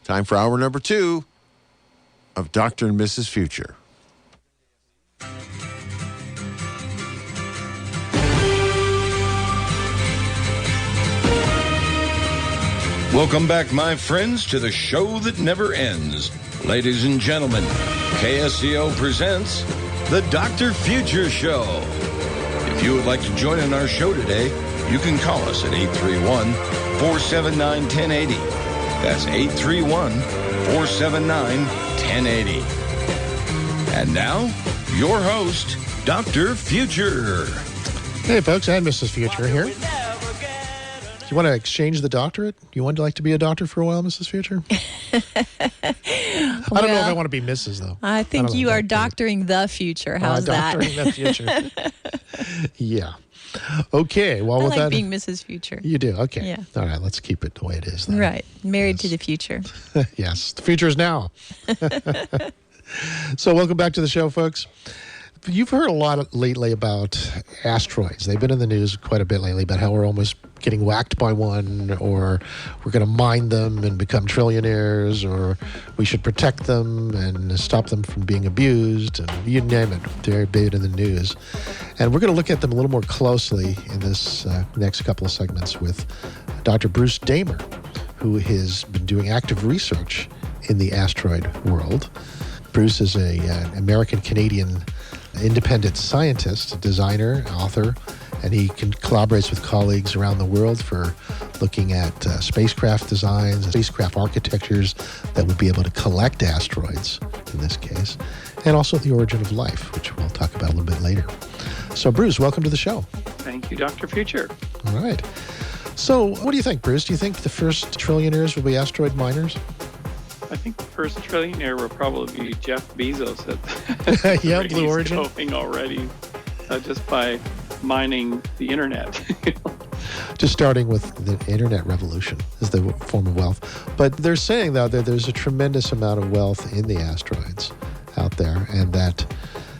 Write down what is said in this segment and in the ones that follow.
Time for hour number 2 of Dr. and Mrs. Future. Welcome back, my friends, to the show that never ends. Ladies and gentlemen, KSCO presents the Dr. Future Show. If you would like to join in our show today, you can call us at 831-479-1080. That's 831-479-1080. And now, your host, Dr. Future. Hey, folks, and Mrs. Future here. You want to exchange the doctorate? You would like to be a doctor for a while, Mrs. Future? I don't know if I want to be Mrs., though. I think you are doctoring the future. How's that? Doctoring the future. Yeah. Okay. Well, I with like that, being Mrs. Future. You do? Okay. Yeah. All right. Let's keep it the way it is, then. Right. Married to the future. Yes. The future is now. So welcome back to the show, folks. You've heard a lot lately about asteroids. They've been in the news quite a bit lately about how we're almost getting whacked by one, or we're going to mine them and become trillionaires, or we should protect them and stop them from being abused, and you name it. They're big in the news. And we're going to look at them a little more closely in this next couple of segments with Dr. Bruce Damer, who has been doing active research in the asteroid world. Bruce is an American-Canadian independent scientist, designer, author, and he collaborates with colleagues around the world for looking at spacecraft designs, spacecraft architectures that would be able to collect asteroids, in this case, and also the origin of life, which we'll talk about a little bit later. So, Bruce, welcome to the show. Thank you, Dr. Future. All right. So, what do you think, Bruce? Do you think the first trillionaires will be asteroid miners? I think the first trillionaire will probably be Jeff Bezos at yeah, Blue Origin. Going already, just by mining the internet. Just starting with the internet revolution is the form of wealth. But they're saying, though, that there's a tremendous amount of wealth in the asteroids out there, and that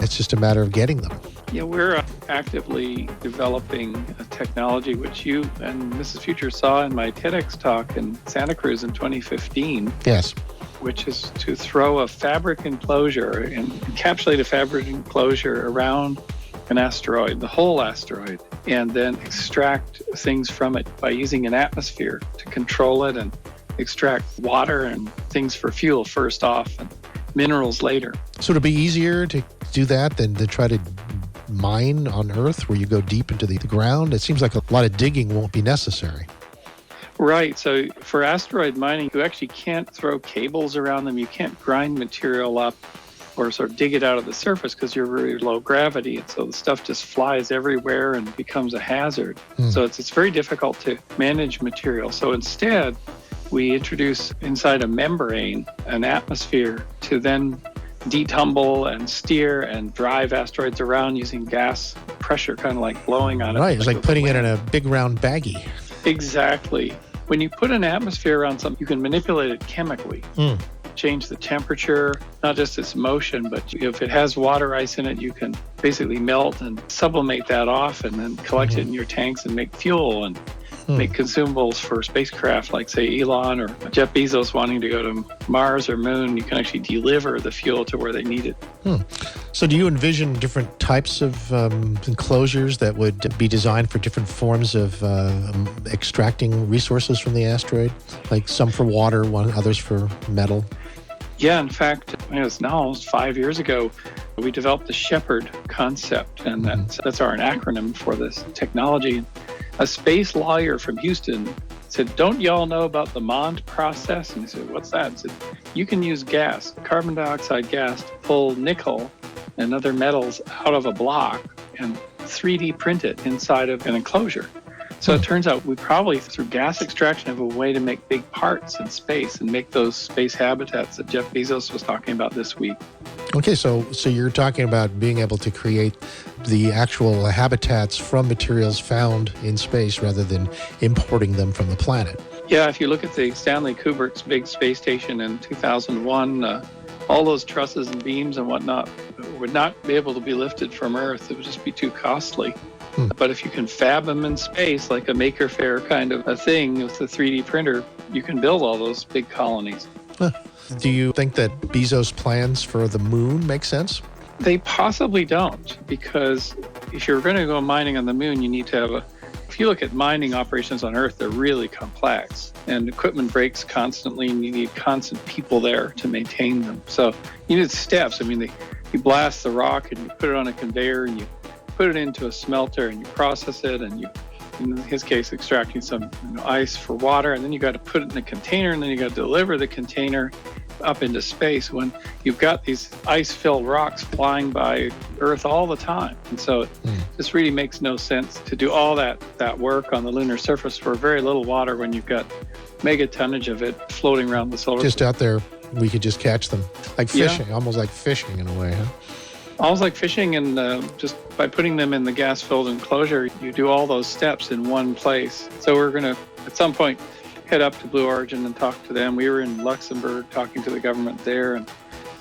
it's just a matter of getting them. Yeah, we're actively developing a technology which you and Mrs. Future saw in my TEDx talk in Santa Cruz in 2015. Yes. Which is to throw a fabric enclosure and encapsulate a fabric enclosure around an asteroid, the whole asteroid, and then extract things from it by using an atmosphere to control it and extract water and things for fuel first off and minerals later. So it'll be easier to do that than to try to mine on Earth where you go deep into the ground? It seems like a lot of digging won't be necessary. Right. So for asteroid mining, you actually can't throw cables around them. You can't grind material up or sort of dig it out of the surface because you're very low gravity. And so the stuff just flies everywhere and becomes a hazard. So it's very difficult to manage material. So instead, we introduce inside a membrane an atmosphere to then detumble and steer and drive asteroids around using gas pressure, kind of like blowing on it. Right. It's like putting it in a big round baggie. Exactly. When you put an atmosphere on something, you can manipulate it chemically. Change the temperature, not just its motion, but if it has water ice in it, you can basically melt and sublimate that off and then collect it in your tanks and make fuel and make consumables for spacecraft like, say, Elon or Jeff Bezos wanting to go to Mars or Moon. You can actually deliver the fuel to where they need it. So do you envision different types of enclosures that would be designed for different forms of extracting resources from the asteroid? Like some for water, others for metal? Yeah, in fact, it was now almost 5 years ago, we developed the Shepherd concept, and that's our acronym for this technology. A space lawyer from Houston said, "Don't y'all know about the Mond process?" And he said, "What's that?" He said, "You can use gas, carbon dioxide gas, to pull nickel and other metals out of a block and 3D print it inside of an enclosure." So it turns out we probably, through gas extraction, have a way to make big parts in space and make those space habitats that Jeff Bezos was talking about this week. Okay, so you're talking about being able to create the actual habitats from materials found in space rather than importing them from the planet. Yeah, if you look at the Stanley Kubrick's big space station in 2001, all those trusses and beams and whatnot would not be able to be lifted from Earth. It would just be too costly. But if you can fab them in space, like a Maker Faire kind of a thing with the 3D printer, you can build all those big colonies. Do you think that Bezos' plans for the moon make sense? They possibly don't, because if you're going to go mining on the moon, you need to have if you look at mining operations on Earth, they're really complex and equipment breaks constantly and you need constant people there to maintain them. So you need steps. I mean, you blast the rock and you put it on a conveyor and you put it into a smelter and you process it and you, in his case, extracting some ice for water, and then you got to put it in a container and then you got to deliver the container up into space when you've got these ice-filled rocks flying by Earth all the time. And so this really makes no sense to do all that work on the lunar surface for very little water when you've got mega tonnage of it floating around the solar system. Just out there, we could just catch them. Like fishing, almost like fishing in a way, huh? Almost like fishing, and just by putting them in the gas-filled enclosure, you do all those steps in one place. So we're going to, at some point, head up to Blue Origin and talk to them. We were in Luxembourg talking to the government there and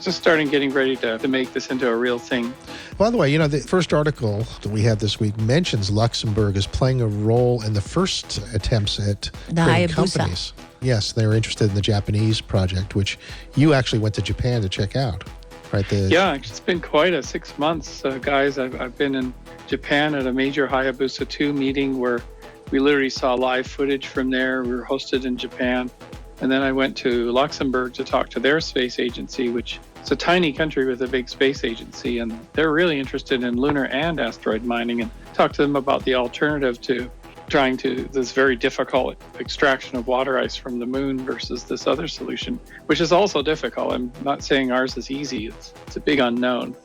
just getting ready to make this into a real thing. By the way, the first article that we had this week mentions Luxembourg as playing a role in the first attempts at creating companies. Yes, they were interested in the Japanese project, which you actually went to Japan to check out, right? Yeah, it's been quite a 6 months, guys. I've been in Japan at a major Hayabusa 2 meeting where we literally saw live footage from there. We were hosted in Japan. And then I went to Luxembourg to talk to their space agency, which is a tiny country with a big space agency. And they're really interested in lunar and asteroid mining, and talk to them about the alternative to trying to this very difficult extraction of water ice from the moon versus this other solution, which is also difficult. I'm not saying ours is easy. It's a big unknown.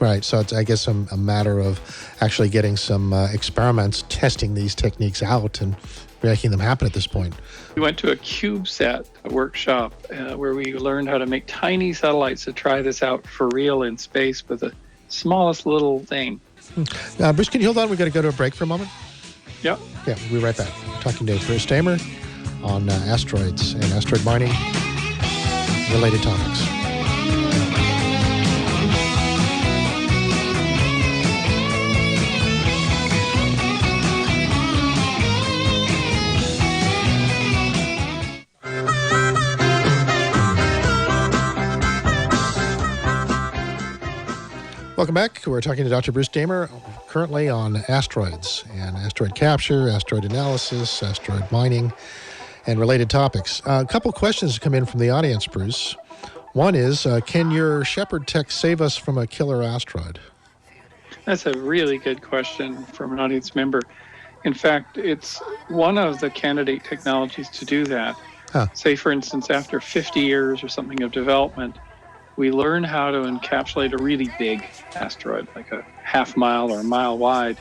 Right. So it's, I guess, a matter of actually getting some experiments, testing these techniques out and making them happen at this point. We went to a CubeSat workshop where we learned how to make tiny satellites to try this out for real in space with the smallest little thing. Bruce, can you hold on? We've got to go to a break for a moment. Yep. Yeah, we'll be right back. Talking to Bruce Damer on asteroids and asteroid mining, related topics. Welcome back. We're talking to Dr. Bruce Damer, currently on asteroids and asteroid capture, asteroid analysis, asteroid mining, and related topics. A couple questions come in from the audience, Bruce. One is, can your Shepherd tech save us from a killer asteroid? That's a really good question from an audience member. In fact, it's one of the candidate technologies to do that. Say, for instance, after 50 years or something of development, we learn how to encapsulate a really big asteroid, like a half mile or a mile wide.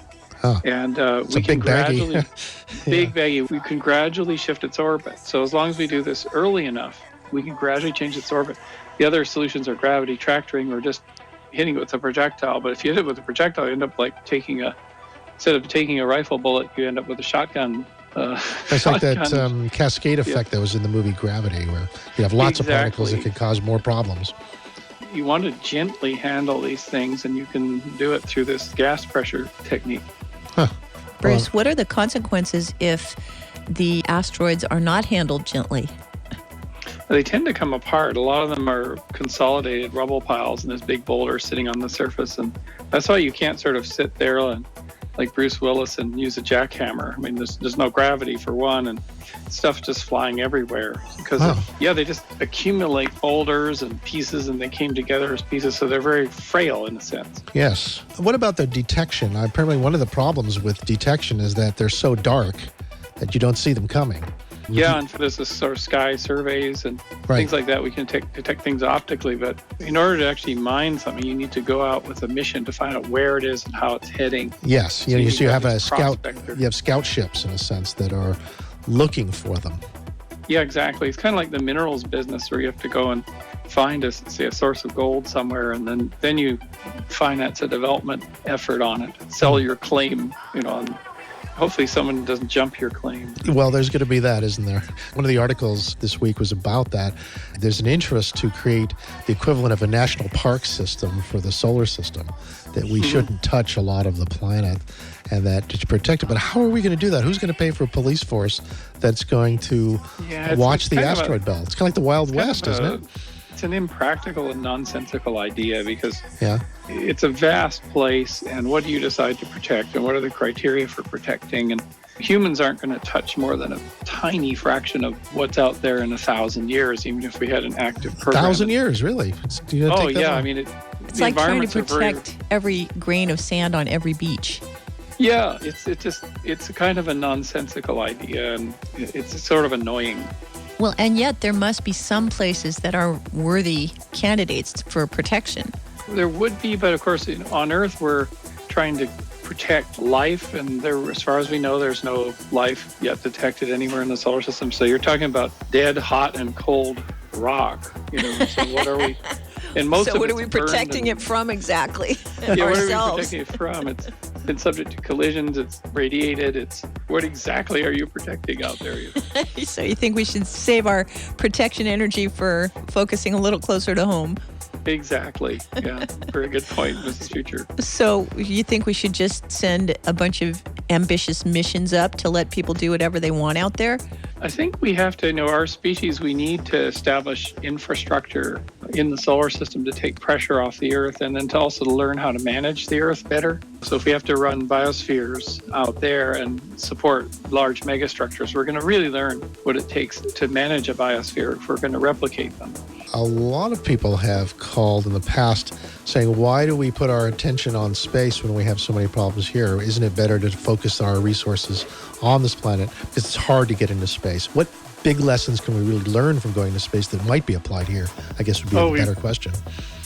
And we can gradually, baggy, we can gradually shift its orbit. So as long as we do this early enough, we can gradually change its orbit. The other solutions are gravity tractoring or just hitting it with a projectile. But if you hit it with a projectile, you end up like instead of taking a rifle bullet, you end up with a shotgun. That's like that cascade effect that was in the movie Gravity, where you have lots of particles that could cause more problems. You want to gently handle these things, and you can do it through this gas pressure technique. Bruce, what are the consequences if the asteroids are not handled gently? They tend to come apart. A lot of them are consolidated rubble piles and this big boulder sitting on the surface, and that's why you can't sort of sit there and like Bruce Willis and use a jackhammer. I mean, there's no gravity for one, and stuff just flying everywhere because they just accumulate boulders and pieces, and they came together as pieces, so they're very frail in a sense. Yes. What about the detection? Apparently one of the problems with detection is that they're so dark that you don't see them coming. Yeah, and for this sort of sky surveys and things like that, we can detect things optically. But in order to actually mine something, you need to go out with a mission to find out where it is and how it's heading. Yes, so you have a scout. You have scout ships in a sense that are looking for them. Yeah, exactly. It's kind of like the minerals business, where you have to go and find a source of gold somewhere, and then you finance a development effort on it, sell your claim, on hopefully someone doesn't jump your claim. Well, there's going to be that, isn't there? One of the articles this week was about that. There's an interest to create the equivalent of a national park system for the solar system, that we shouldn't touch a lot of the planet and that to protect it. But how are we going to do that? Who's going to pay for a police force that's going to watch the asteroid belt? It's kind of like the Wild West, isn't it? It's an impractical and nonsensical idea because it's a vast place, and what do you decide to protect, and what are the criteria for protecting? And humans aren't going to touch more than a tiny fraction of what's out there in 1,000 years, even if we had an active program. 1,000 years, really? Oh, yeah. I mean, it's like trying to protect every grain of sand on every beach. Yeah, it's a kind of a nonsensical idea, and it's sort of annoying. Well, and yet there must be some places that are worthy candidates for protection. There would be, but of course, on Earth, we're trying to protect life, and there, as far as we know, there's no life yet detected anywhere in the solar system. So you're talking about dead, hot, and cold rock. So what are we? And most so of what are we protecting it from exactly? Yeah, what are we protecting it from? It's been subject to collisions. It's radiated. What exactly are you protecting out there? So you think we should save our protection energy for focusing a little closer to home? Exactly. Yeah, very good point, Mrs. Future. So you think we should just send a bunch of ambitious missions up to let people do whatever they want out there? I think we have to know our species. We need to establish infrastructure in the solar system to take pressure off the Earth, and then to also learn how to manage the Earth better. So if we have to run biospheres out there and support large megastructures, we're going to really learn what it takes to manage a biosphere if we're going to replicate them. A lot of people have called in the past saying, why do we put our attention on space when we have so many problems here? Isn't it better to focus our resources on this planet? Because it's hard to get into space. What big lessons can we really learn from going to space that might be applied here? I guess would be a better question.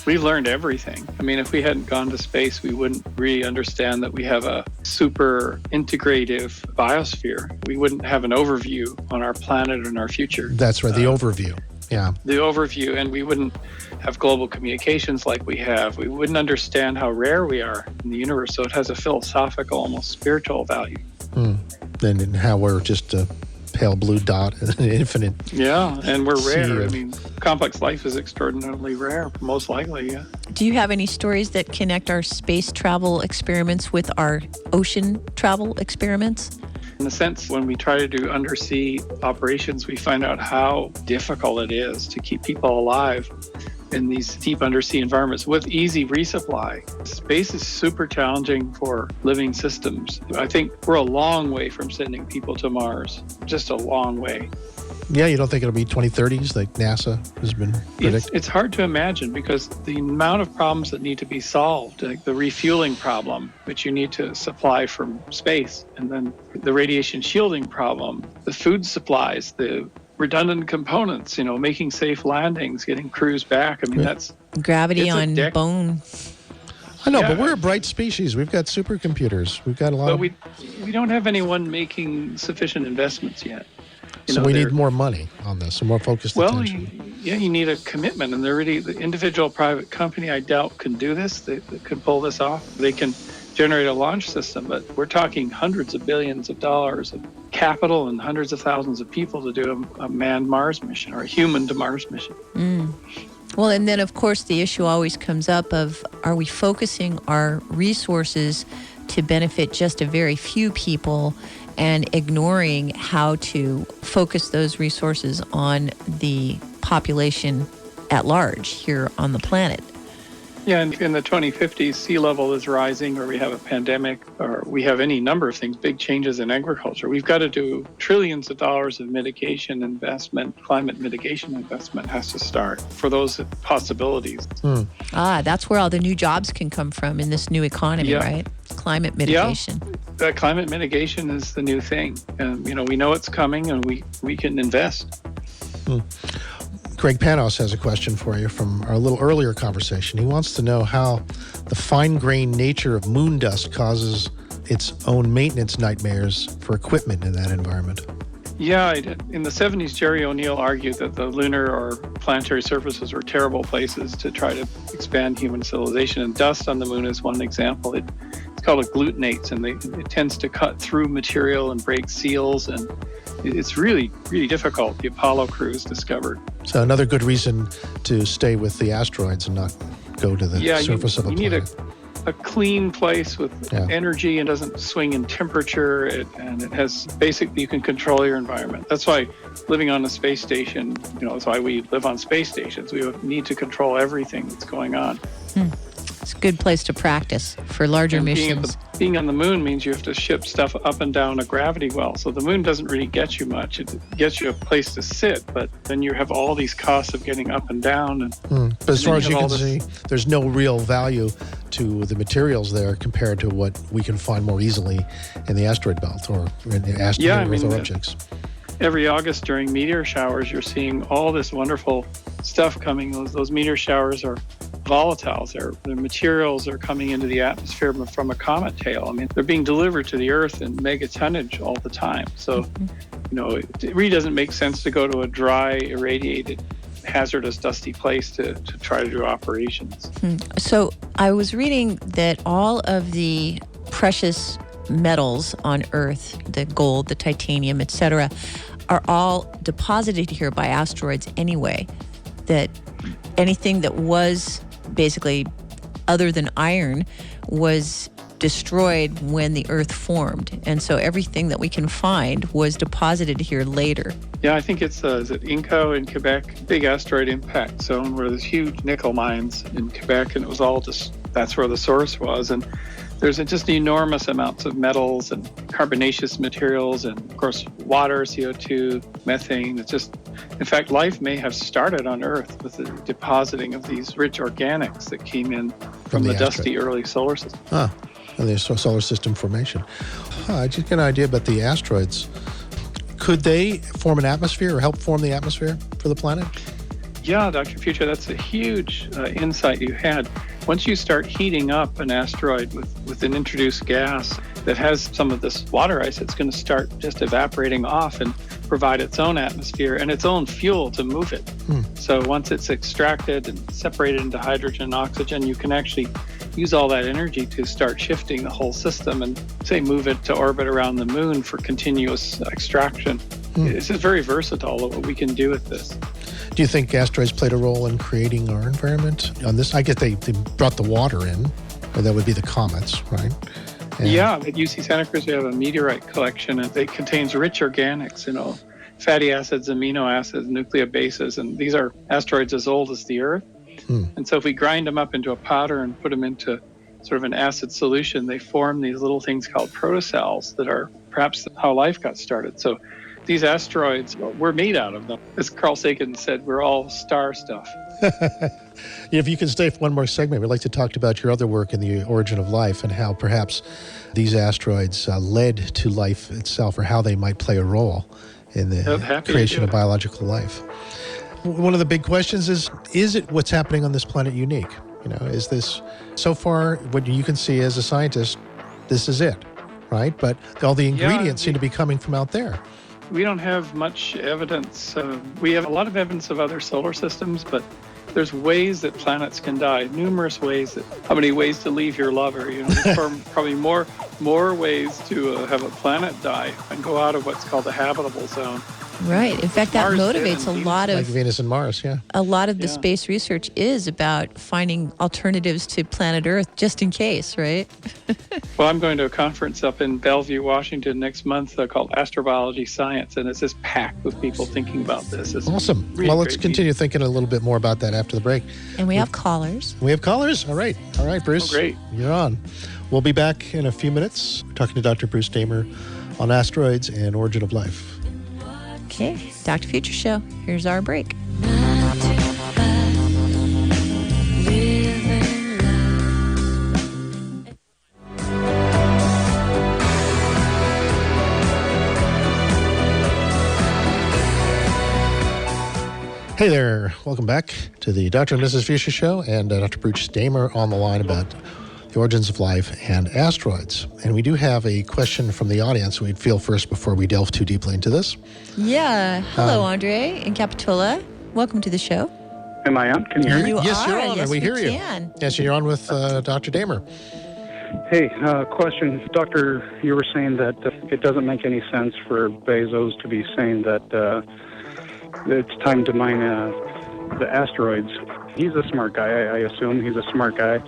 We've learned everything. I mean, if we hadn't gone to space, we wouldn't really understand that we have a super integrative biosphere. We wouldn't have an overview on our planet and our future. That's right, the overview. Yeah. The overview, and we wouldn't have global communications like we have. We wouldn't understand how rare we are in the universe. So it has a philosophical, almost spiritual value. And how we're just a pale blue dot in an infinite. Yeah, and we're rare. I mean, complex life is extraordinarily rare, most likely, yeah. Do you have any stories that connect our space travel experiments with our ocean travel experiments? In the sense, when we try to do undersea operations, we find out how difficult it is to keep people alive in these deep undersea environments with easy resupply. Space is super challenging for living systems. I think we're a long way from sending people to Mars, just a long way. Yeah, you don't think it'll be 2030s like NASA has been predicting? It's hard to imagine because the amount of problems that need to be solved, like the refueling problem, which you need to supply from space, and then the radiation shielding problem, the food supplies, the redundant components, making safe landings, getting crews back. I mean, that's gravity on bone. I know, but we're a bright species. We've got supercomputers. We've got a lot. But we don't have anyone making sufficient investments yet. So we need more money on this, and more focused attention. You need a commitment, and the individual private company, I doubt, can do this. They can pull this off. They can generate a launch system, but we're talking hundreds of billions of dollars of capital and hundreds of thousands of people to do a manned Mars mission or a human to Mars mission. Well, and then, of course, the issue always comes up of, are we focusing our resources to benefit just a very few people and ignoring how to focus those resources on the population at large here on the planet? Yeah, and in the 2050s, sea level is rising, or we have a pandemic, or we have any number of things, big changes in agriculture. We've got to do trillions of dollars of mitigation investment. Climate mitigation investment has to start for those possibilities. That's where all the new jobs can come from in this new economy, right? Climate mitigation. Yeah, climate mitigation is the new thing. And, we know it's coming, and we can invest. Greg Panos has a question for you from our little earlier conversation. He wants to know how the fine-grained nature of moon dust causes its own maintenance nightmares for equipment in that environment. Yeah, in the 70s, Jerry O'Neill argued that the lunar or planetary surfaces were terrible places to try to expand human civilization, and dust on the moon is one example. It's called agglutinates, and it tends to cut through material and break seals, and it's really, really difficult. The Apollo crews discovered. So another good reason to stay with the asteroids and not go to the surface of the planet. You need a clean place with energy and doesn't swing in temperature, and it has basically, you can control your environment. That's why living on a space station, that's why we live on space stations. We need to control everything that's going on. It's a good place to practice for larger missions. Being on the moon means you have to ship stuff up and down a gravity well. So the moon doesn't really get you much. It gets you a place to sit, but then you have all these costs of getting up and down. But as far as you can see, there's no real value to the materials there compared to what we can find more easily in the asteroid belt or in the asteroid objects. Every August during meteor showers, you're seeing all this wonderful stuff coming. Those meteor showers are volatiles. Their materials are coming into the atmosphere from a comet tail. I mean, they're being delivered to the Earth in megatonnage all the time. So, it really doesn't make sense to go to a dry, irradiated, hazardous, dusty place to try to do operations. So I was reading that all of the precious metals on Earth, the gold, the titanium, etc., are all deposited here by asteroids anyway. That anything that was basically other than iron was destroyed when the Earth formed. And so everything that we can find was deposited here later. Yeah, I think it's is it Inco in Quebec, big asteroid impact zone where there's huge nickel mines in Quebec, and it was all just, that's where the source was. And there's just enormous amounts of metals and carbonaceous materials and, of course, water, CO2, methane. It's just, in fact, life may have started on Earth with the depositing of these rich organics that came in from the dusty early solar system. And the solar system formation. I just get an idea about the asteroids. Could they form an atmosphere or help form the atmosphere for the planet? Yeah, Dr. Future, that's a huge insight you had. Once you start heating up an asteroid with an introduced gas that has some of this water ice, it's going to start just evaporating off and provide its own atmosphere and its own fuel to move it. So once it's extracted and separated into hydrogen and oxygen, you can actually use all that energy to start shifting the whole system and, say, move it to orbit around the moon for continuous extraction. This is very versatile, what we can do with this. Do you think asteroids played a role in creating our environment on this? I get they brought the water in, or that would be the comets, right? And yeah, at UC Santa Cruz we have a meteorite collection, and it contains rich organics, fatty acids, amino acids, nucleobases, and these are asteroids as old as the Earth. And so if we grind them up into a powder and put them into sort of an acid solution, they form these little things called protocells that are perhaps how life got started. So these asteroids, we're made out of them. As Carl Sagan said, we're all star stuff. If you can stay for one more segment, we'd like to talk about your other work in the origin of life and how perhaps these asteroids led to life itself, or how they might play a role in the creation of biological life. One of the big questions is it what's happening on this planet unique? Is this, so far, what you can see as a scientist, this is it, right? But all the ingredients seem to be coming from out there. We don't have much evidence. We have a lot of evidence of other solar systems, but there's ways that planets can die, numerous ways. How many ways to leave your lover? There's probably more ways to have a planet die and go out of what's called the habitable zone. Right. In fact, that motivates a lot of like Venus and Mars. Yeah. A lot of the space research is about finding alternatives to planet Earth, just in case, right? Well, I'm going to a conference up in Bellevue, Washington next month called Astrobiology Science, and it's just packed with people thinking about this. It's awesome. Really well, let's continue thinking a little bit more about that after the break. And we have callers. We have callers? All right, Bruce. Oh, great. You're on. We'll be back in a few minutes talking to Dr. Bruce Damer on asteroids and origin of life. Okay, Dr. Future Show. Here's our break. Hey there. Welcome back to the Dr. and Mrs. Future Show, and Dr. Bruce Damer on the line about the origins of life and asteroids. And we do have a question from the audience we'd feel first before we delve too deeply into this. Yeah. Hello, Andre in Capitola. Welcome to the show. Am I on? Can you hear me? Yes, you're on, Yes, and we hear you. can. Yes, you're on with Dr. Damer. Hey, question. Doctor, you were saying that it doesn't make any sense for Bezos to be saying that it's time to mine the asteroids. He's a smart guy. I assume he's a smart guy.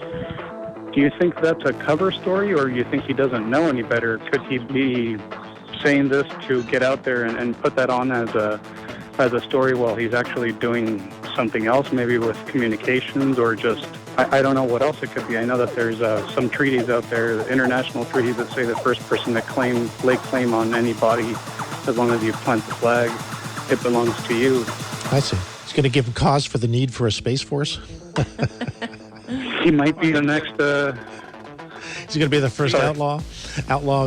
Do you think that's a cover story, or you think he doesn't know any better? Could he be saying this to get out there and put that on as a story while he's actually doing something else, maybe with communications, or just, I don't know what else it could be. I know that there's some treaties out there, international treaties, that say the first person to lay claim on any body, as long as you plant the flag, it belongs to you. I see. It's going to give him cause for the need for a space force. He might be the next. He's going to be the first outlaw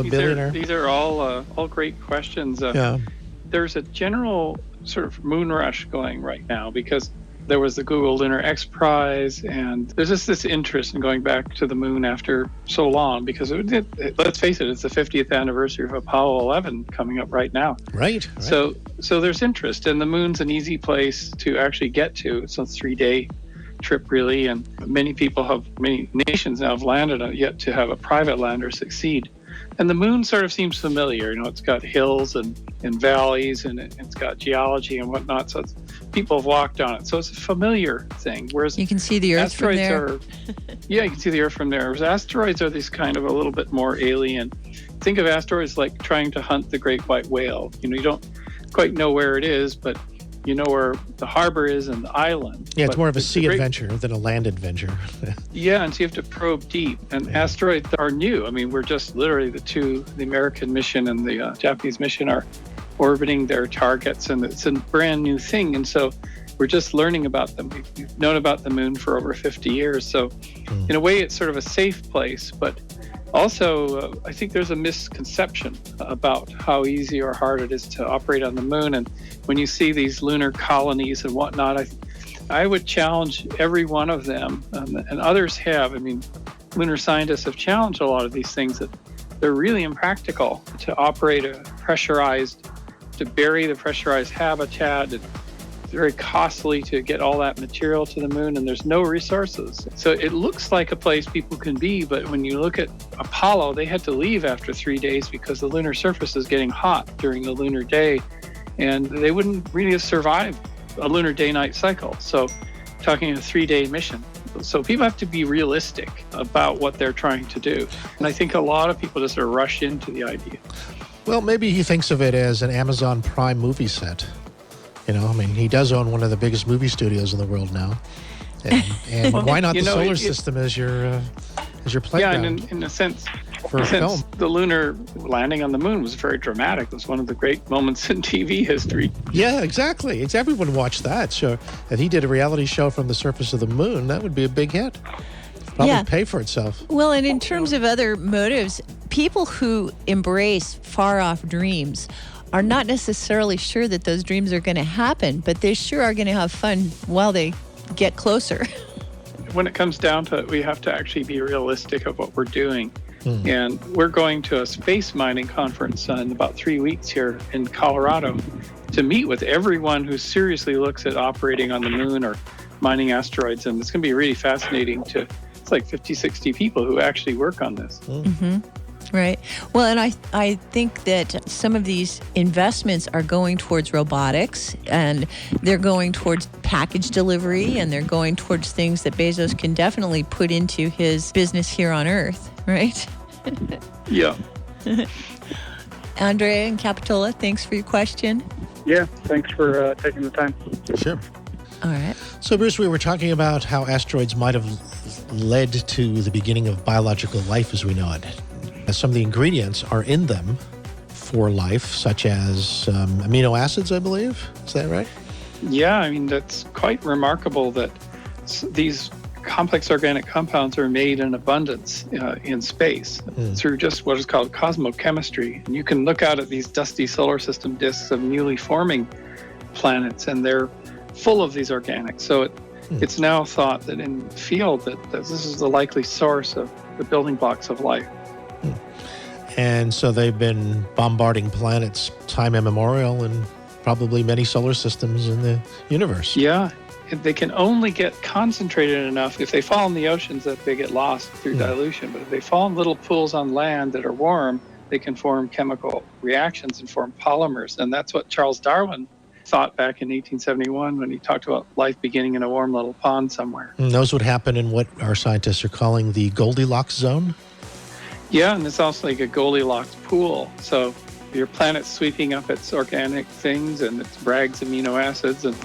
billionaire. These are all great questions. Yeah. There's a general sort of moon rush going right now because there was the Google Lunar X Prize, and there's just this interest in going back to the moon after so long because let's face it, it's the 50th anniversary of Apollo 11 coming up right now. Right. So there's interest, and the moon's an easy place to actually get to. It's a 3-day trip, really, and many nations now have landed yet to have a private lander succeed. And the moon sort of seems familiar. It's got hills and valleys, and it's got geology and whatnot. So people have walked on it. So it's a familiar thing. Whereas you can see the Earth from there. You can see the Earth from there. Whereas asteroids are these kind of a little bit more alien. Think of asteroids like trying to hunt the great white whale. You don't quite know where it is, but you know where the harbor is and the island. Yeah, it's more of a sea adventure than a land adventure. Yeah, and so you have to probe deep. And asteroids are new. I mean, we're just literally the American mission and the Japanese mission are orbiting their targets, and it's a brand new thing. And so we're just learning about them. We've known about the moon for over 50 years. So in a way, it's sort of a safe place, but also, I think there's a misconception about how easy or hard it is to operate on the moon. And when you see these lunar colonies and whatnot, I would challenge every one of them, and others have. I mean, lunar scientists have challenged a lot of these things that they're really impractical to operate to bury the pressurized habitat. It's very costly to get all that material to the moon, and there's no resources. So it looks like a place people can be, but when you look at Apollo, they had to leave after 3 days because the lunar surface is getting hot during the lunar day, and they wouldn't really have survived a lunar day-night cycle. So talking a 3-day mission. So people have to be realistic about what they're trying to do. And I think a lot of people just sort of rush into the idea. Well, maybe he thinks of it as an Amazon Prime movie set. He does own one of the biggest movie studios in the world now. And why not the solar system as your playground? Yeah, and in a sense, for a film. The lunar landing on the moon was very dramatic. It was one of the great moments in TV history. Yeah, exactly. Everyone watched that. So if he did a reality show from the surface of the moon, that would be a big hit. Probably pay for itself. Well, and in terms of other motives, people who embrace far-off dreams are not necessarily sure that those dreams are going to happen, but they sure are going to have fun while they get closer. When it comes down to it, we have to actually be realistic of what we're doing. And we're going to a space mining conference in about 3 weeks here in Colorado to meet with everyone who seriously looks at operating on the moon or mining asteroids. And it's going to be really fascinating it's like 50, 60 people who actually work on this. Right. Well, and I think that some of these investments are going towards robotics, and they're going towards package delivery, and they're going towards things that Bezos can definitely put into his business here on Earth, right? Yeah. Andrea and Capitola, thanks for your question. Yeah, thanks for taking the time. Sure. All right. So, Bruce, we were talking about how asteroids might have led to the beginning of biological life as we know it. Some of the ingredients are in them for life, such as amino acids, I believe. Is that right? Yeah, I mean, that's quite remarkable that these complex organic compounds are made in abundance in space through just what is called cosmochemistry. And you can look out at these dusty solar system disks of newly forming planets, and they're full of these organics. So it's now thought that in the field that this is the likely source of the building blocks of life. And so they've been bombarding planets time immemorial, and probably many solar systems in the universe. Yeah. They can only get concentrated enough. If they fall in the oceans, that they get lost through dilution. But if they fall in little pools on land that are warm, they can form chemical reactions and form polymers. And that's what Charles Darwin thought back in 1871 when he talked about life beginning in a warm little pond somewhere. And those would happen in what our scientists are calling the Goldilocks zone? Yeah, and it's also like a Goldilocks pool. So your planet's sweeping up its organic things and its Bragg's amino acids, and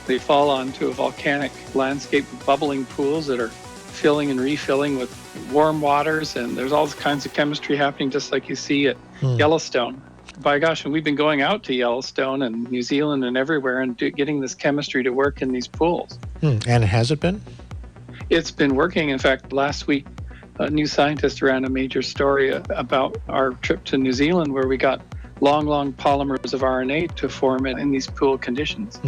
they fall onto a volcanic landscape of bubbling pools that are filling and refilling with warm waters, and there's all kinds of chemistry happening just like you see at Yellowstone. By gosh, and we've been going out to Yellowstone and New Zealand and everywhere and getting this chemistry to work in these pools. And has it been? It's been working. In fact, last week, a new scientist ran a major story about our trip to New Zealand where we got long polymers of RNA to form in these pool conditions.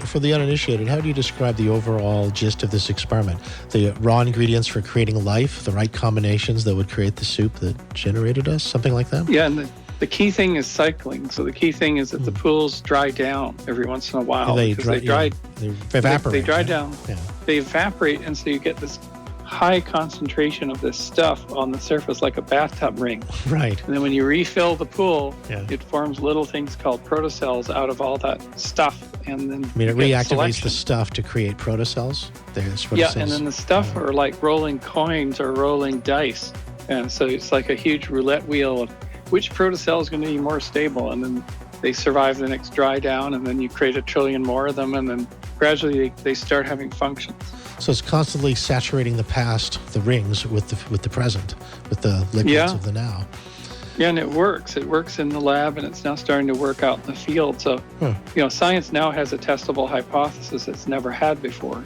For the uninitiated, how do you describe the overall gist of this experiment? The raw ingredients for creating life, the right combinations that would create the soup that generated us, something like that? Yeah, and the key thing is cycling. So the key thing is that the pools dry down every once in a while. They evaporate. They dry down. Yeah. They evaporate, and so you get this high concentration of this stuff on the surface like a bathtub ring. Right. And then when you refill the pool, it forms little things called protocells out of all that stuff. And then it reactivates the stuff to create protocells? And then the stuff are like rolling coins or rolling dice. And so it's like a huge roulette wheel of which protocell is going to be more stable. And then they survive the next dry down, and then you create a trillion more of them, and then gradually they start having functions. So it's constantly saturating the past, the rings, with the present, with the liquids of the now. Yeah, and it works. It works in the lab, and it's now starting to work out in the field. So, science now has a testable hypothesis it's never had before.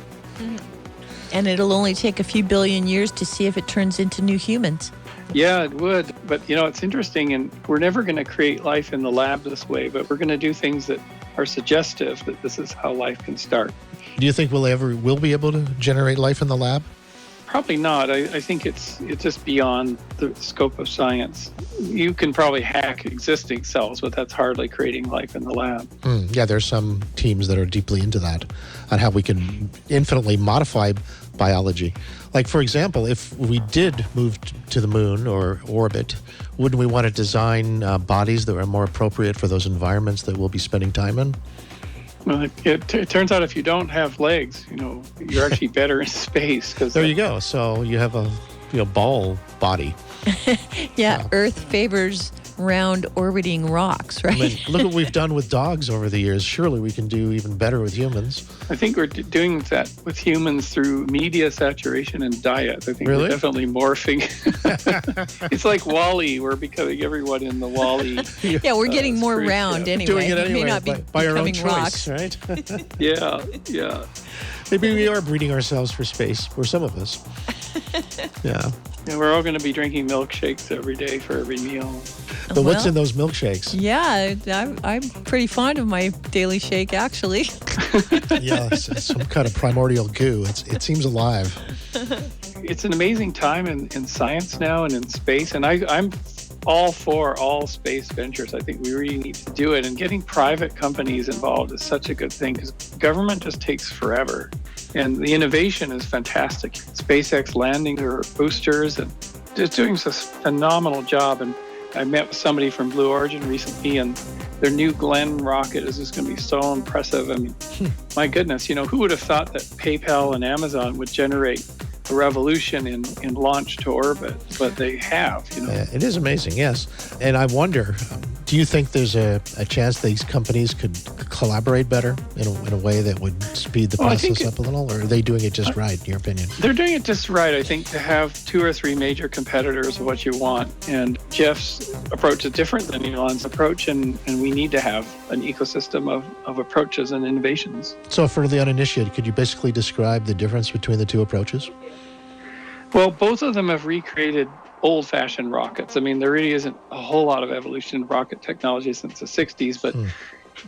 And it'll only take a few billion years to see if it turns into new humans. Yeah, it would. But, it's interesting, and we're never going to create life in the lab this way, but we're going to do things that are suggestive that this is how life can start. Do you think we'll be able to generate life in the lab? Probably not. I think it's just beyond the scope of science. You can probably hack existing cells, but that's hardly creating life in the lab. Yeah, there's some teams that are deeply into that, on how we can infinitely modify biology. Like, for example, if we did move to the moon or orbit, wouldn't we want to design bodies that are more appropriate for those environments that we'll be spending time in? Well, it turns out if you don't have legs, you're actually better in space. There you go. So you have a ball body. Yeah, Earth favors round orbiting rocks, right? I mean, look what we've done with dogs over the years. Surely we can do even better with humans. I think we're doing that with humans through media saturation and diet. I think Really? We're definitely morphing. It's like WALL-E. We're becoming everyone in the WALL-E. Yeah, we're getting more round anyway. Doing it We anyway may not be by our own becoming choice, rocks. right? Yeah. Maybe we are breeding ourselves for space, for some of us. Yeah. And we're all going to be drinking milkshakes every day for every meal. But what's in those milkshakes? Yeah, I'm pretty fond of my daily shake, actually. Yeah, it's some kind of primordial goo. It seems alive. It's an amazing time in science now and in space. And I'm all for all space ventures. I think we really need to do it. And getting private companies involved is such a good thing because government just takes forever. And the innovation is fantastic. SpaceX landing their boosters and just doing such a phenomenal job. And I met with somebody from Blue Origin recently, and their new Glenn rocket is just going to be so impressive. I mean, my goodness, who would have thought that PayPal and Amazon would generate a revolution in launch to orbit? But they have, It is amazing, yes. And I wonder, do you think there's a chance these companies could collaborate better in a way that would speed the process up a little? Or are they doing it just right, in your opinion? They're doing it just right. I think to have 2 or 3 major competitors of what you want. And Jeff's approach is different than Elon's approach, and we need to have an ecosystem of approaches and innovations. So for the uninitiated, could you basically describe the difference between the two approaches? Well, both of them have recreated old-fashioned rockets. I mean, there really isn't a whole lot of evolution in rocket technology since the 60s, but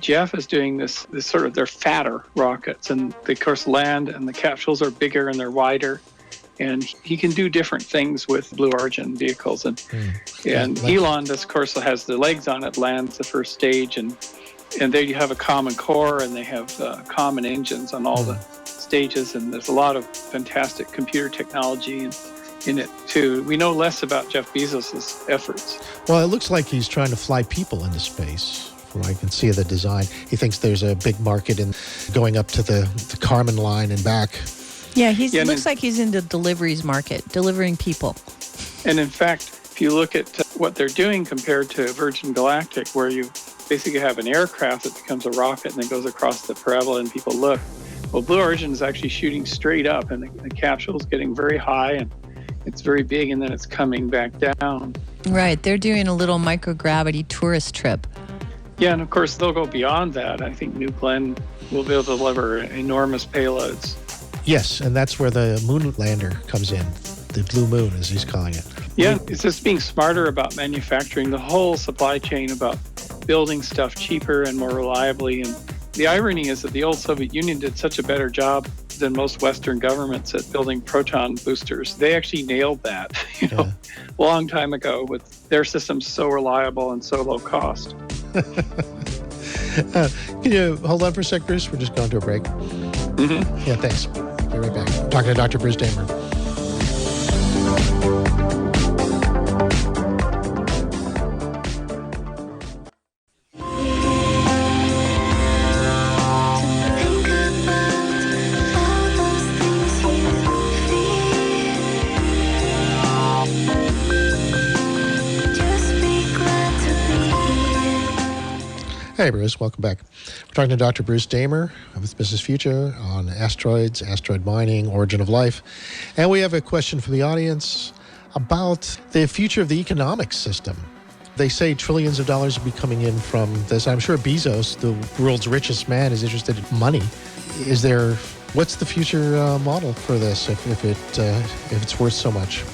Jeff is doing this sort of, they're fatter rockets, and they, of course, land, and the capsules are bigger and they're wider, and he can do different things with Blue Origin vehicles. And Elon, of course, has the legs on it, lands the first stage, and And there you have a common core, and they have common engines on all the stages, and there's a lot of fantastic computer technology in it too. We know less about Jeff Bezos' efforts. Well, it looks like he's trying to fly people into space. From what I can see of the design, he thinks there's a big market in going up to the Kármán line and back. Yeah, looks like he's in the deliveries market, delivering people. And in fact, if you look at what they're doing compared to Virgin Galactic, where you basically have an aircraft that becomes a rocket and then goes across the parabola and people look. Well, Blue Origin is actually shooting straight up, and the capsule is getting very high, and it's very big, and then it's coming back down. Right. They're doing a little microgravity tourist trip. Yeah, and of course, they'll go beyond that. I think New Glenn will be able to deliver enormous payloads. Yes, and that's where the moon lander comes in, the Blue Moon, as he's calling it. Yeah, it's just being smarter about manufacturing the whole supply chain, about building stuff cheaper and more reliably. And the irony is that the old Soviet Union did such a better job than most Western governments at building proton boosters. They actually nailed that, a long time ago, with their systems so reliable and so low cost. Can you hold on for a sec, Bruce? We're just going to a break. Mm-hmm. Yeah, thanks. Be right back. I'm talking to Dr. Bruce Damer. Hey, Bruce. Welcome back. We're talking to Dr. Bruce Damer with Mrs. Future on asteroids, asteroid mining, origin of life. And we have a question from the audience about the future of the economic system. They say trillions of dollars will be coming in from this. I'm sure Bezos, the world's richest man, is interested in money. What's the future model for this if it's worth so much?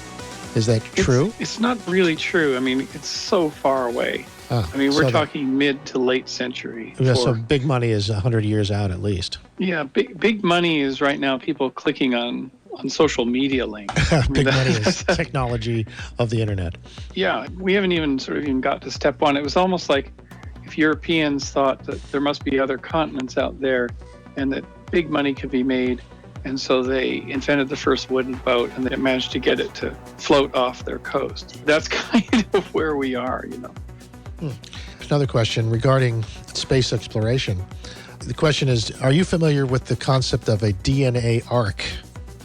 Is that true? It's not really true. I mean, it's so far away. We're talking mid to late century. Yeah, so big money is 100 years out at least. Yeah, big money is right now people clicking on social media links. Big money is technology of the internet. Yeah, we haven't even got to step one. It was almost like if Europeans thought that there must be other continents out there and that big money could be made. And so they invented the first wooden boat, and they managed to get it to float off their coast. That's kind of where we are, Another question regarding space exploration. The question is, are you familiar with the concept of a DNA arc?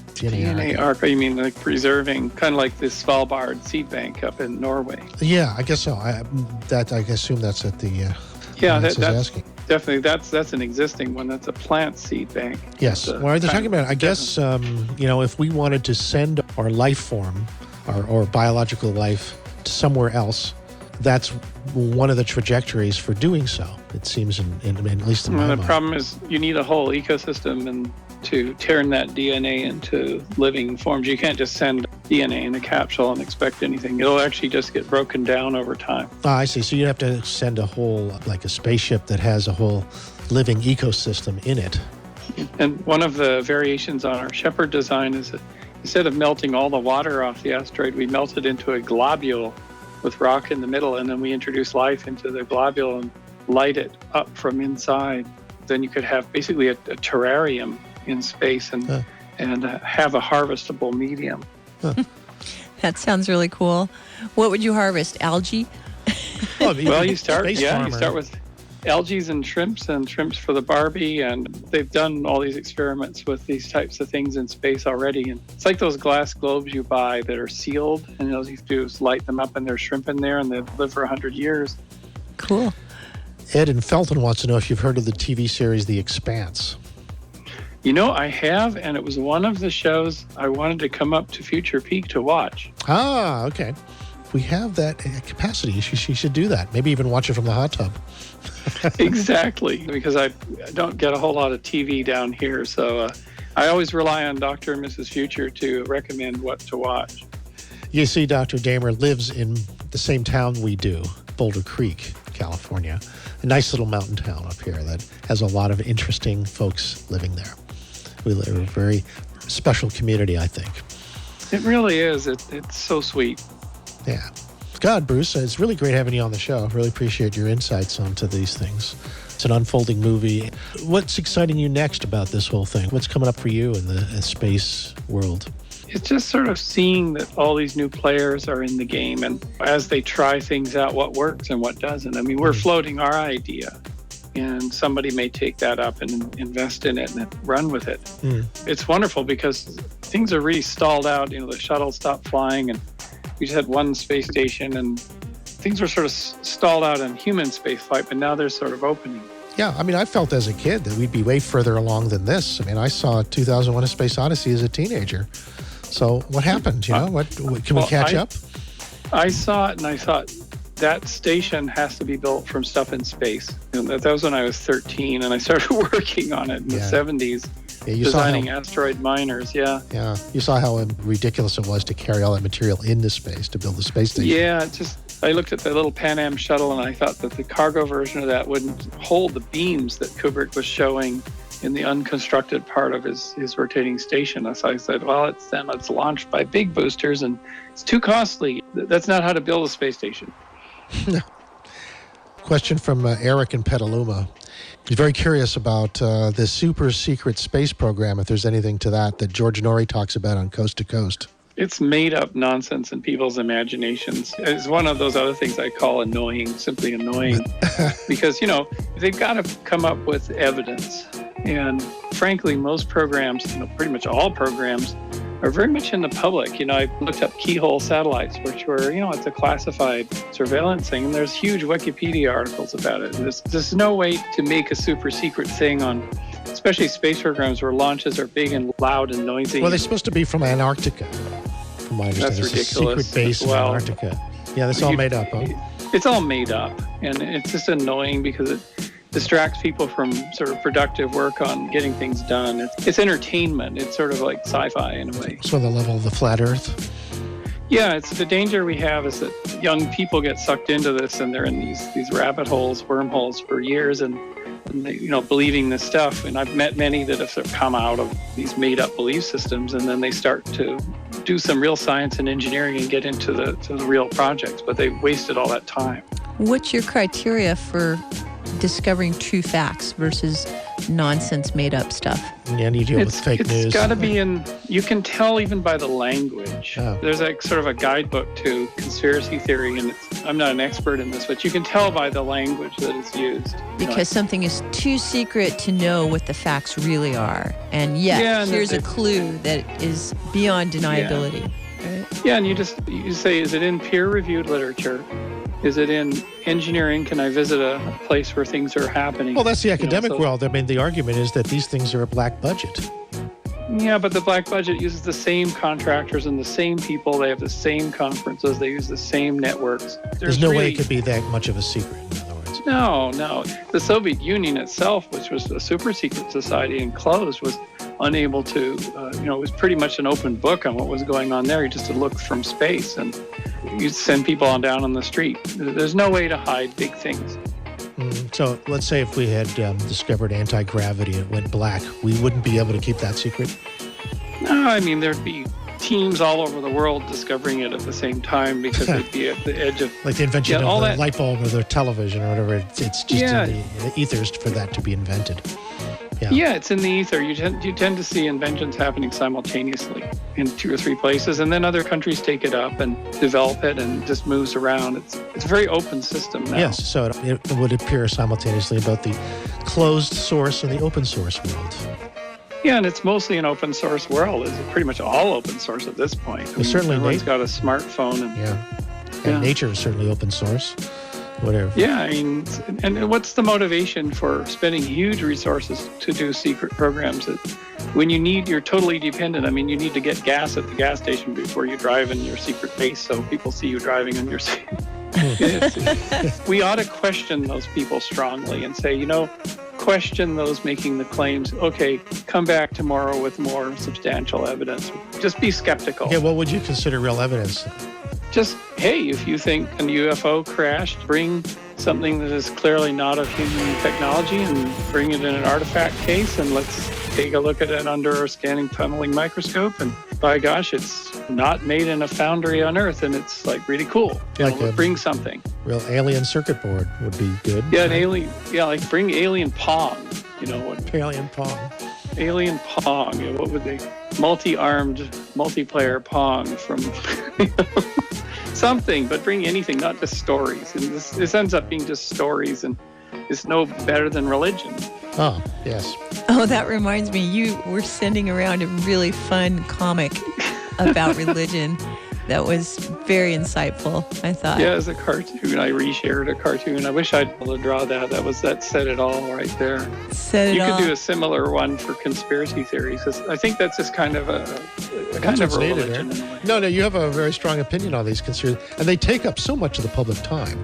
DNA arc, you mean like preserving, kind of like the Svalbard seed bank up in Norway? Yeah, I guess so. I assume that's at the... that's asking. Definitely, that's an existing one. That's a plant seed bank. Yes. Well, they're talking about, I guess, if we wanted to send our life form, or biological life, to somewhere else, that's one of the trajectories for doing so. It seems, at least in my mind. The problem is you need a whole ecosystem and to turn that DNA into living forms. You can't just send DNA in a capsule and expect anything. It'll actually just get broken down over time. I see. So you have to send a whole, like a spaceship that has a whole living ecosystem in it. And one of the variations on our Shepherd design is that instead of melting all the water off the asteroid, we melt it into a globule with rock in the middle, and then we introduce life into the globule and light it up from inside. Then you could have basically a terrarium in space and have a harvestable medium. That sounds really cool. What would you harvest? Algae? Well, you start with algae and shrimps for the Barbie, and they've done all these experiments with these types of things in space already. And it's like those glass globes you buy that are sealed, and all you have to do is light them up, and there's shrimp in there, and they live for 100 years. Cool. Ed in Felton wants to know if you've heard of the TV series The Expanse. I have, and it was one of the shows I wanted to come up to Future Peak to watch. Ah, okay. If we have that capacity, she should do that. Maybe even watch it from the hot tub. Exactly, because I don't get a whole lot of TV down here, so I always rely on Dr. and Mrs. Future to recommend what to watch. You see, Dr. Damer lives in the same town we do, Boulder Creek, California. A nice little mountain town up here that has a lot of interesting folks living there. We live in a very special community, I think. It really is. It's so sweet. Yeah. God, Bruce, it's really great having you on the show. Really appreciate your insights onto these things. It's an unfolding movie. What's exciting you next about this whole thing? What's coming up for you in the space world? It's just sort of seeing that all these new players are in the game, and as they try things out, what works and what doesn't. I mean, we're floating our idea, and somebody may take that up and invest in it and run with it. It's wonderful because things are really stalled out. You know, the shuttle stopped flying, and we just had one space station, and things were sort of stalled out in human space flight, but now they're sort of opening. Yeah, I mean, I felt as a kid that we'd be way further along than this. I mean, I saw 2001: A Space Odyssey as a teenager. So what happened? You know, what can we catch up? I saw it and I thought that station has to be built from stuff in space. And that was when I was 13, and I started working on it in the 70s, designing asteroid miners. Yeah, you saw how ridiculous it was to carry all that material into space to build the space station. Yeah, I looked at the little Pan Am shuttle and I thought that the cargo version of that wouldn't hold the beams that Kubrick was showing in the unconstructed part of his rotating station. So I said, well, it's launched by big boosters and it's too costly. That's not how to build a space station. Question from Eric in Petaluma. He's very curious about the super secret space program, if there's anything to that George Norrie talks about on Coast to Coast. It's made up nonsense in people's imaginations. It's one of those other things I call annoying, simply annoying, because, you know, they've got to come up with evidence. And frankly, most programs, you know, pretty much all programs are very much in the public. You know, I looked up keyhole satellites, which were, you know, it's a classified surveillance thing, and there's huge Wikipedia articles about it. There's no way to make a super secret thing on, especially space programs where launches are big and loud and noisy. Well, they're supposed to be from Antarctica, from my understanding. That's ridiculous. ridiculous. A secret base in Antarctica. Yeah, that's all made up, huh? It's all made up, and it's just annoying because it distracts people from sort of productive work on getting things done. It's entertainment. It's sort of like sci-fi in a way. So the level of the flat Earth? Yeah, it's the danger we have is that young people get sucked into this and they're in these rabbit holes, wormholes for years and they, you know, believing this stuff. And I've met many that have sort of come out of these made-up belief systems and then they start to do some real science and engineering and get into the real projects, but they wasted all that time. What's your criteria for discovering true facts versus nonsense made-up stuff? Yeah, you deal with fake news. It's got to be you can tell even by the language. Oh. There's like sort of a guidebook to conspiracy theory, and I'm not an expert in this, but you can tell by the language that is used. Because something is too secret to know what the facts really are. And yet, here's a clue that is beyond deniability. Yeah, right? Yeah, and you say, is it in peer-reviewed literature? Is it in engineering? Can I visit a place where things are happening? Well, that's the academic world. I mean, the argument is that these things are a black budget. Yeah, but the black budget uses the same contractors and the same people. They have the same conferences. They use the same networks. There's no way it could be that much of a secret, in other words. No. The Soviet Union itself, which was a super secret society and closed, was unable to, it was pretty much an open book on what was going on there. You just looked from space and you send people on down on the street. There's no way to hide big things. So let's say if we had discovered anti-gravity and it went black, we wouldn't be able to keep that secret? No, I mean, there'd be teams all over the world discovering it at the same time because they'd be at the edge of... Like the invention of the light bulb or the television or whatever. It's just in the ethers for that to be invented. Yeah, it's in the ether. You tend to see inventions happening simultaneously in 2 or 3 places, and then other countries take it up and develop it and just moves around. It's a very open system now. Yes, so it would appear simultaneously about the closed source and the open source world. Yeah, and it's mostly an open source world. It's pretty much all open source at this point. Certainly everyone's got a smartphone. And nature is certainly open source. Whatever. Yeah, I mean, and what's the motivation for spending huge resources to do secret programs that when you're totally dependent? I mean, you need to get gas at the gas station before you drive in your secret base so people see you driving on your We ought to question those people strongly and say, question those making the claims. Okay, come back tomorrow with more substantial evidence. Just be skeptical. Yeah, what would you consider real evidence? just, hey, if you think a UFO crashed, bring something that is clearly not of human technology and bring it in an artifact case, and let's take a look at it under our scanning tunneling microscope. And by gosh, it's not made in a foundry on Earth, and it's like really cool. Bring something. Real alien circuit board would be good. Yeah, an alien. Yeah, like bring alien Pong. Alien Pong. Alien Pong. What would they? Multi-armed multiplayer Pong from something, but bring anything, not just stories. And this ends up being just stories, and it's no better than religion. Oh, yes. Oh, that reminds me, you were sending around a really fun comic about religion that was very insightful, I thought. Yeah, as a cartoon. I reshared a cartoon. I wish I'd been able to draw that. That said it all right there. You could do a similar one for conspiracy theories, because I think that's just kind of a religion. No, you have a very strong opinion on these conspiracies, and they take up so much of the public time.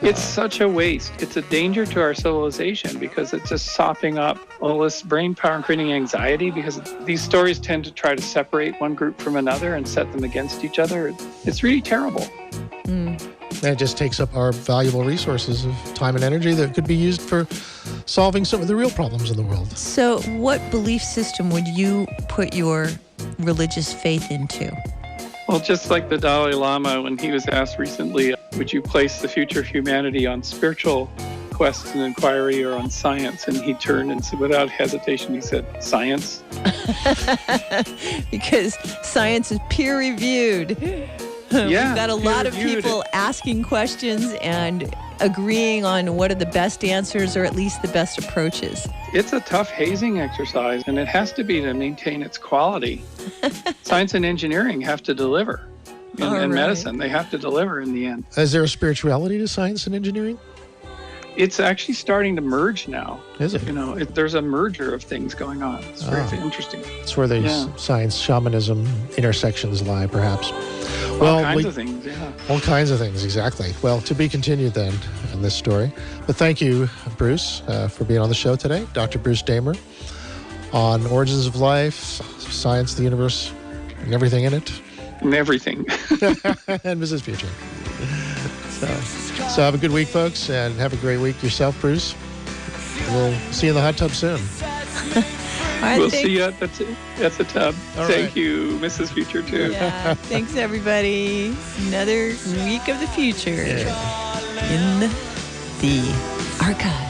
It's such a waste. It's a danger to our civilization because it's just sopping up all this brain power and creating anxiety, because these stories tend to try to separate one group from another and set them against each other. It's really terrible. And it just takes up our valuable resources of time and energy that could be used for solving some of the real problems in the world. So what belief system would you put your religious faith into? Well, just like the Dalai Lama, when he was asked recently, would you place the future of humanity on spiritual quest and inquiry or on science? And he turned and said, without hesitation, he said, science. Because science is peer-reviewed. Yeah, we've got a lot of people asking questions and agreeing on what are the best answers, or at least the best approaches. It's a tough hazing exercise, and it has to be to maintain its quality. Science and engineering have to deliver. And medicine, they have to deliver in the end. Is there a spirituality to science and engineering? It's actually starting to merge now. Is it? There's a merger of things going on. It's very interesting. It's where the science, shamanism intersections lie, perhaps. All kinds of things, yeah. All kinds of things, exactly. Well, to be continued then in this story. But thank you, Bruce, for being on the show today. Dr. Bruce Damer on Origins of Life, Science, the Universe, and everything in it. And everything. And Mrs. Future. So have a good week, folks, and have a great week yourself, Bruce. We'll see you in the hot tub soon. We'll see you at the tub. Thank you, Mrs. Future, too. Yeah, thanks, everybody. Another week of the future in the archive.